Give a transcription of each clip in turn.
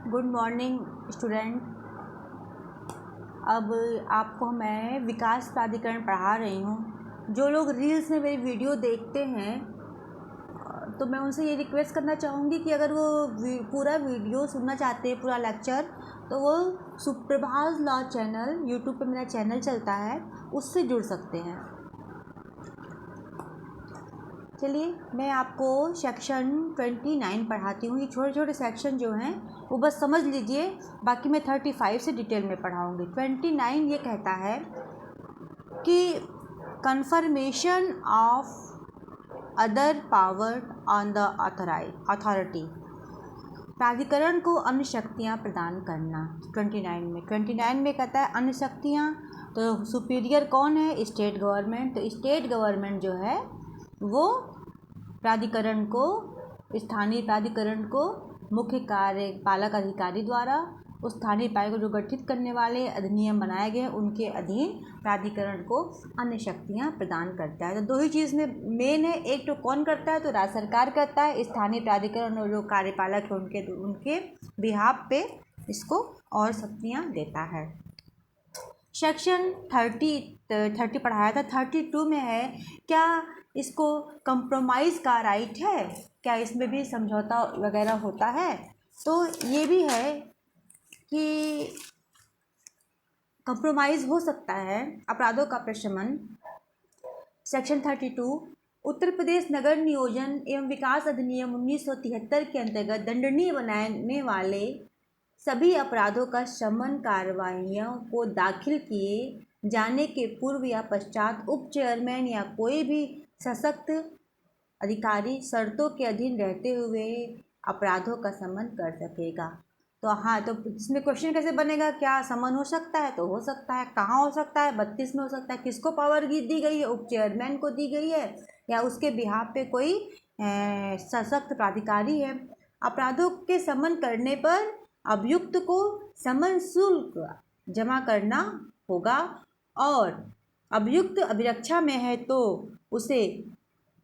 Good morning student. अब आपको मैं विकास प्राधिकरण पढ़ा रही हूँ। जो लोग रील्स में मेरी वीडियो देखते हैं तो मैं उनसे ये रिक्वेस्ट करना चाहूँगी कि अगर वो पूरा वीडियो सुनना चाहते हैं, पूरा लेक्चर, तो वो सुप्रभात लॉ चैनल, यूट्यूब पे मेरा चैनल चलता है, उससे जुड़ सकते हैं। चलिए मैं आपको सेक्शन 29 पढ़ाती हूँ। ये छोटे छोटे सेक्शन जो हैं वो बस समझ लीजिए, बाकी मैं 35 से डिटेल में पढ़ाऊँगी। 29 ये कहता है कि confirmation of other power on the authority, प्राधिकरण को अन्य शक्तियाँ प्रदान करना। 29 में कहता है अन्य शक्तियाँ, तो सुपीरियर कौन है? State government. तो स्टेट गवर्नमेंट जो है वो प्राधिकरण को, स्थानीय प्राधिकरण को मुख्य कार्यपालक अधिकारी द्वारा उस स्थानीय इकाई को जो गठित करने वाले अधिनियम बनाए गए उनके अधीन प्राधिकरण को अन्य शक्तियां प्रदान करता है। तो दो ही चीज़ में मेन है, एक तो कौन करता है? तो राज्य सरकार करता है। स्थानीय प्राधिकरण और जो कार्यपालक है उनके बिहाफ पे इसको और शक्तियाँ देता है। सेक्शन 30 पढ़ाया था। 32 में है क्या इसको कंप्रोमाइज़ का राइट है? क्या इसमें भी समझौता वगैरह होता है? तो ये भी है कि कंप्रोमाइज़ हो सकता है। अपराधों का प्रशमन। सेक्शन 32 उत्तर प्रदेश नगर नियोजन एवं विकास अधिनियम 1973 के अंतर्गत दंडनीय बनाने वाले सभी अपराधों का शमन कार्रवाइयों को दाखिल किए जाने के पूर्व या पश्चात उप चेयरमैन या कोई भी सशक्त अधिकारी शर्तों के अधीन रहते हुए अपराधों का शमन कर सकेगा। तो हाँ, तो इसमें क्वेश्चन कैसे बनेगा? क्या समन हो सकता है? तो हो सकता है। कहाँ हो सकता है? 32 में हो सकता है। किसको पावर दी गई है? उप चेयरमैन को दी गई है या उसके बिहाफ पे कोई सशक्त प्राधिकारी है। अपराधों के समन करने पर अभियुक्त को समन शुल्क जमा करना होगा और अभियुक्त अभिरक्षा में है तो उसे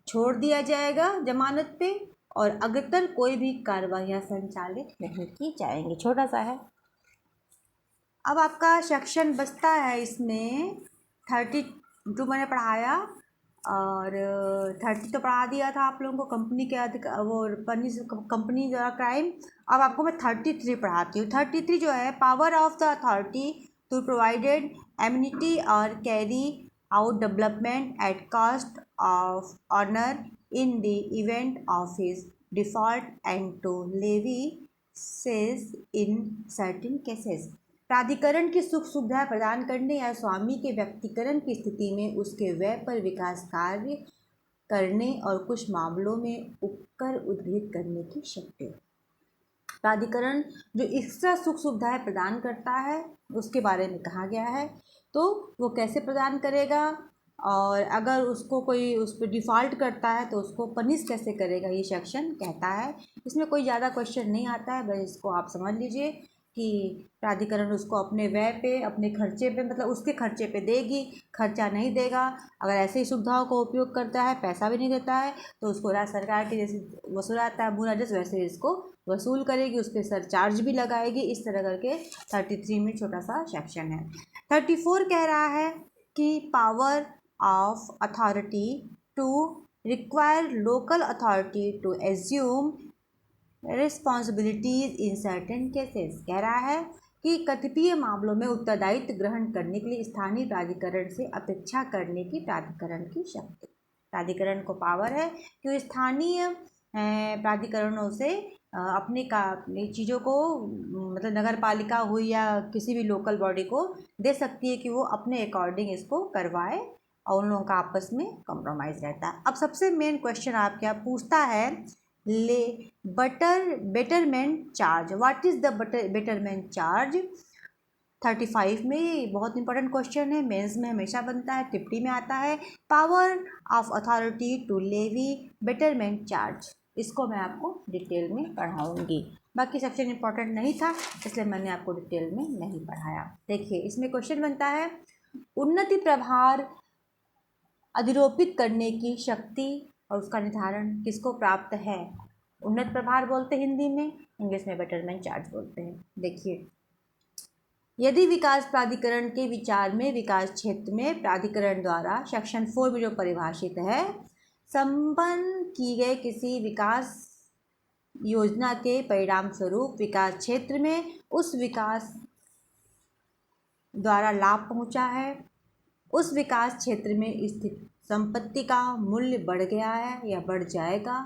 छोड़ दिया जाएगा जमानत पे और अग्रतर कोई भी कार्रवाइयाँ संचालित नहीं की जाएंगी। छोटा सा है। अब आपका सेक्शन बचता है इसमें 32 मैंने पढ़ाया और 30 तो पढ़ा दिया था आप लोगों को, कंपनी के वो कंपनी द्वारा क्राइम। अब आपको मैं 33 पढ़ाती हूँ। 33 जो है power of the authority to provided amenity और carry out development at cost of owner in the event of his default and to levy cess in certain cases. प्राधिकरण की सुख सुविधा प्रदान करने या स्वामी के व्यक्तिकरण की स्थिति में उसके व्यय पर विकास कार्य करने और कुछ मामलों में उपकर उद्धृत करने की शक्ति। प्राधिकरण जो एक्स्ट्रा सुख सुविधाएं प्रदान करता है उसके बारे में कहा गया है। तो वो कैसे प्रदान करेगा और अगर उसको कोई उस पर डिफ़ॉल्ट करता है तो उसको पनिश कैसे करेगा, ये सेक्शन कहता है। इसमें कोई ज़्यादा क्वेश्चन नहीं आता है, बस इसको आप समझ लीजिए कि प्राधिकरण उसको अपने व्यय पे, अपने खर्चे पे, मतलब उसके खर्चे पे देगी। खर्चा नहीं देगा, अगर ऐसे ही सुविधाओं का उपयोग करता है, पैसा भी नहीं देता है, तो उसको राज्य सरकार के जैसे वसूलाता है भू राजस्व, वैसे इसको वसूल करेगी, उस पर सरचार्ज भी लगाएगी। इस तरह करके 33 में छोटा सा सेक्शन है। 34 कह रहा है कि power of authority to require local authority to assume responsibilities in certain cases. कह रहा है कि कतिपय मामलों में उत्तरदायित्व ग्रहण करने के लिए स्थानीय प्राधिकरण से अपेक्षा करने की प्राधिकरण की शक्ति। प्राधिकरण को पावर है कि स्थानीय प्राधिकरणों से अपनी चीज़ों को, मतलब नगर पालिका हुई या किसी भी लोकल बॉडी को दे सकती है कि वो अपने अकॉर्डिंग इसको करवाए और उन लोगों का आपस में कॉम्प्रोमाइज़ रहता है। अब सबसे मेन क्वेश्चन आप क्या पूछता है, betterment charge. What is the betterment charge? 35 में बहुत इंपॉर्टेंट क्वेश्चन है, मेंस में हमेशा बनता है, टिप्पणी में आता है। Power of authority to levy betterment charge, इसको मैं आपको डिटेल में पढ़ाऊंगी। बाकी सेक्शन इंपॉर्टेंट नहीं था इसलिए मैंने आपको डिटेल में नहीं पढ़ाया। देखिए इसमें क्वेश्चन बनता है, उन्नति प्रभार अधिरोपित करने की शक्ति और उसका निर्धारण किसको प्राप्त है? उन्नत प्रभार बोलते हैं हिंदी में, इंग्लिश में बेटरमेंट चार्ज बोलते हैं। देखिए, यदि विकास प्राधिकरण के विचार में विकास क्षेत्र में प्राधिकरण द्वारा सेक्शन 4 में जो परिभाषित है, संपन्न की गए किसी विकास योजना के परिणाम स्वरूप विकास क्षेत्र में उस विकास द्वारा लाभ पहुंचा है, उस विकास क्षेत्र में स्थित संपत्ति का मूल्य बढ़ गया है या बढ़ जाएगा,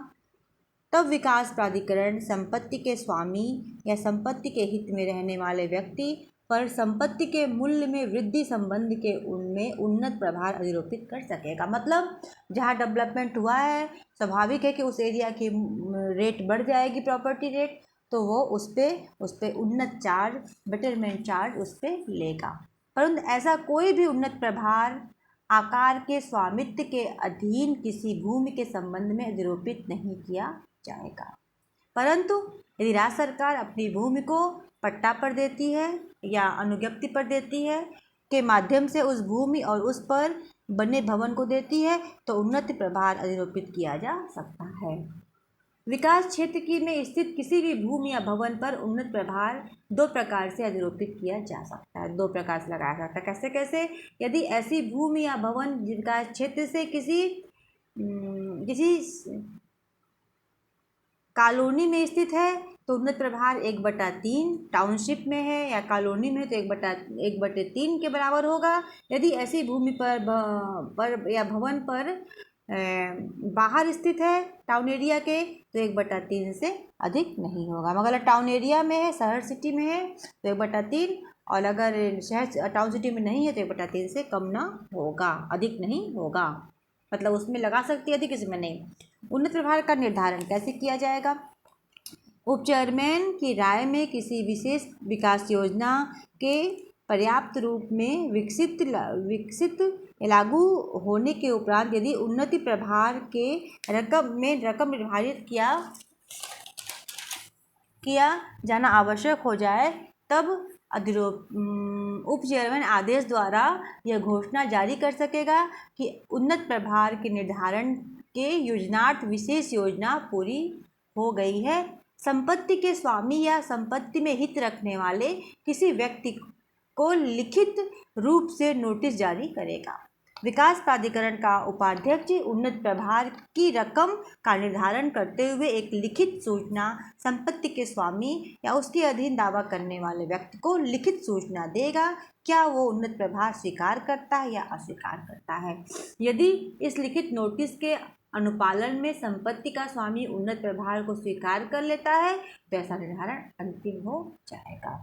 तब विकास प्राधिकरण संपत्ति के स्वामी या संपत्ति के हित में रहने वाले व्यक्ति पर संपत्ति के मूल्य में वृद्धि संबंध के उनमें उन्नत प्रभार अधिरोपित कर सकेगा। मतलब जहाँ डेवलपमेंट हुआ है, स्वाभाविक है कि उस एरिया की रेट बढ़ जाएगी, प्रॉपर्टी रेट, तो वो उस पर उन्नत चार्ज, बेटरमेंट चार्ज उस पर लेगा। परंतु ऐसा कोई भी उन्नत प्रभार आकार के स्वामित्व के अधीन किसी भूमि के संबंध में अधिरोपित नहीं किया जाएगा। परंतु यदि राज्य सरकार अपनी भूमि को पट्टा पर देती है या अनुज्ञप्ति पर देती है के माध्यम से उस भूमि और उस पर बने भवन को देती है, तो उन्नत प्रभार अधिरोपित किया जा सकता है। विकास क्षेत्र की में स्थित किसी भी भूमि या भवन पर उन्नत प्रभार दो प्रकार से अधिरोपित किया जा सकता है, दो प्रकार से लगाया जा सकता है। कैसे कैसे? यदि ऐसी भूमि या भवन विकास क्षेत्र से किसी कॉलोनी में स्थित है तो उन्नत प्रभार 1/3, टाउनशिप में है या कॉलोनी में तो 1/3 के बराबर होगा। यदि ऐसी भूमि पर या भवन पर बाहर स्थित है टाउन एरिया के, तो 1/3 से अधिक नहीं होगा। मगर टाउन एरिया में है, शहर सिटी में है, तो 1/3, और अगर शहर टाउन सिटी में नहीं है तो 1/3 से कम ना होगा, अधिक नहीं होगा। मतलब उसमें लगा सकती है, अधिक इसमें नहीं। उन्नत प्रभार का निर्धारण कैसे किया जाएगा? उप चेयरमैन की राय में किसी विशेष विकास योजना के पर्याप्त रूप में विकसित लागू होने के उपरांत यदि उन्नति प्रभार के रकम निर्धारित किया जाना आवश्यक हो जाए, तब उप चेयरमैन आदेश द्वारा यह घोषणा जारी कर सकेगा कि उन्नत प्रभार के निर्धारण के योजनार्थ विशेष योजना पूरी हो गई है। संपत्ति के स्वामी या संपत्ति में हित रखने वाले किसी व्यक्ति को लिखित रूप से नोटिस जारी करेगा। विकास प्राधिकरण का उपाध्यक्ष उन्नत प्रभार की रकम का निर्धारण करते हुए एक लिखित सूचना संपत्ति के स्वामी या उसके अधीन दावा करने वाले व्यक्ति को लिखित सूचना देगा क्या वो उन्नत प्रभार स्वीकार करता है या अस्वीकार करता है। यदि इस लिखित नोटिस के अनुपालन में संपत्ति का स्वामी उन्नत प्रभार को स्वीकार कर लेता है तो ऐसा निर्धारण अंतिम हो जाएगा।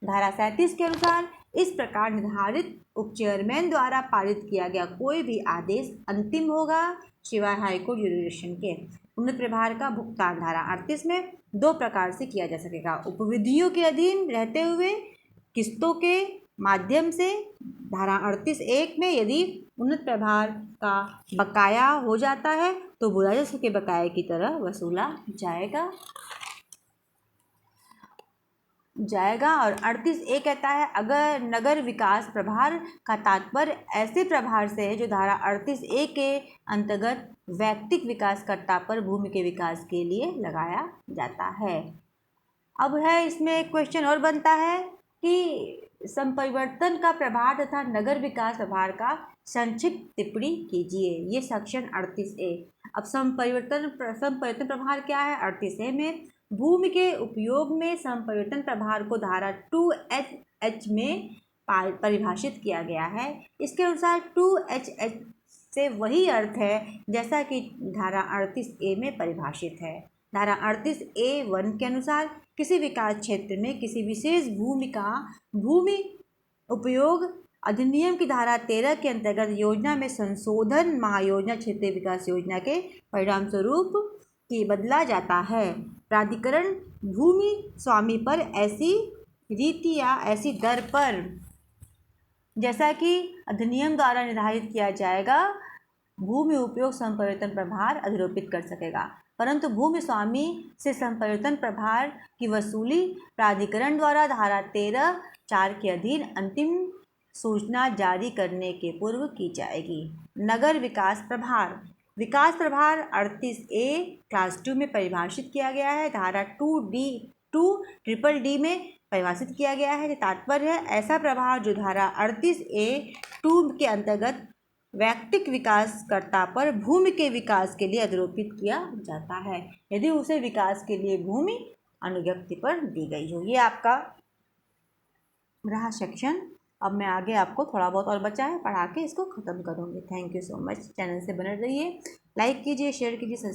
धारा 37 के अनुसार इस प्रकार निर्धारित उप चेयरमैन द्वारा पारित किया गया कोई भी आदेश अंतिम होगा सिवाय हाईकोर्ट ज्यूरिडिक्शन के। उन्नत प्रभार का भुगतान धारा 38 में दो प्रकार से किया जा सकेगा। उपविधियों के अधीन रहते हुए किस्तों के माध्यम से धारा 38(1) में यदि उन्नत प्रभार का बकाया हो जाता है तो वो राजस्व के बकाये की तरह वसूला जाएगा। और 38(a) कहता है अगर नगर विकास प्रभार का तात्पर्य ऐसे प्रभार से है जो धारा 38(a) के अंतर्गत वैयक्तिक विकासकर्ता पर भूमि के विकास के लिए लगाया जाता है। अब है इसमें एक क्वेश्चन और बनता है कि संपरिवर्तन का प्रभार तथा नगर विकास प्रभार का संक्षिप्त टिप्पणी कीजिए। ये सेक्शन 38(a). अब संपरिवर्तन प्रभार क्या है? 38(a) में भूमि के उपयोग में संपरिवर्तन प्रभार को धारा 2HH में परिभाषित किया गया है। इसके अनुसार 2HH से वही अर्थ है जैसा कि धारा 38(a) में परिभाषित है। धारा 38(a)(1) के अनुसार किसी विकास क्षेत्र में किसी विशेष भूमि का भूमि उपयोग अधिनियम की धारा 13 के अंतर्गत योजना में संशोधन महायोजना क्षेत्रीय विकास योजना के परिणाम स्वरूप की बदला जाता है। प्राधिकरण भूमि स्वामी पर ऐसी रीति या ऐसी दर पर जैसा कि अधिनियम द्वारा निर्धारित किया जाएगा भूमि उपयोग संपरिवर्तन प्रभार अधिरोपित कर सकेगा। परंतु भूमि स्वामी से संपरिवर्तन प्रभार की वसूली प्राधिकरण द्वारा धारा 13(4) के अधीन अंतिम सूचना जारी करने के पूर्व की जाएगी। नगर विकास प्रभार विकास प्रभार 38A क्लास 2 में परिभाषित किया गया है। धारा 2D में परिभाषित किया गया है। तात्पर्य है ऐसा प्रभाव जो धारा 38A(2) के अंतर्गत वैयक्तिक विकासकर्ता पर भूमि के विकास के लिए अधिरोपित किया जाता है, यदि उसे विकास के लिए भूमि अन्य व्यक्ति पर दी गई हो। ये आपका रहा सेक्शन। अब मैं आगे आपको थोड़ा बहुत और बचा है पढ़ा के इसको ख़त्म करूँगी। Thank you so much. Channel से बने रहिए, लाइक कीजिए, शेयर कीजिए।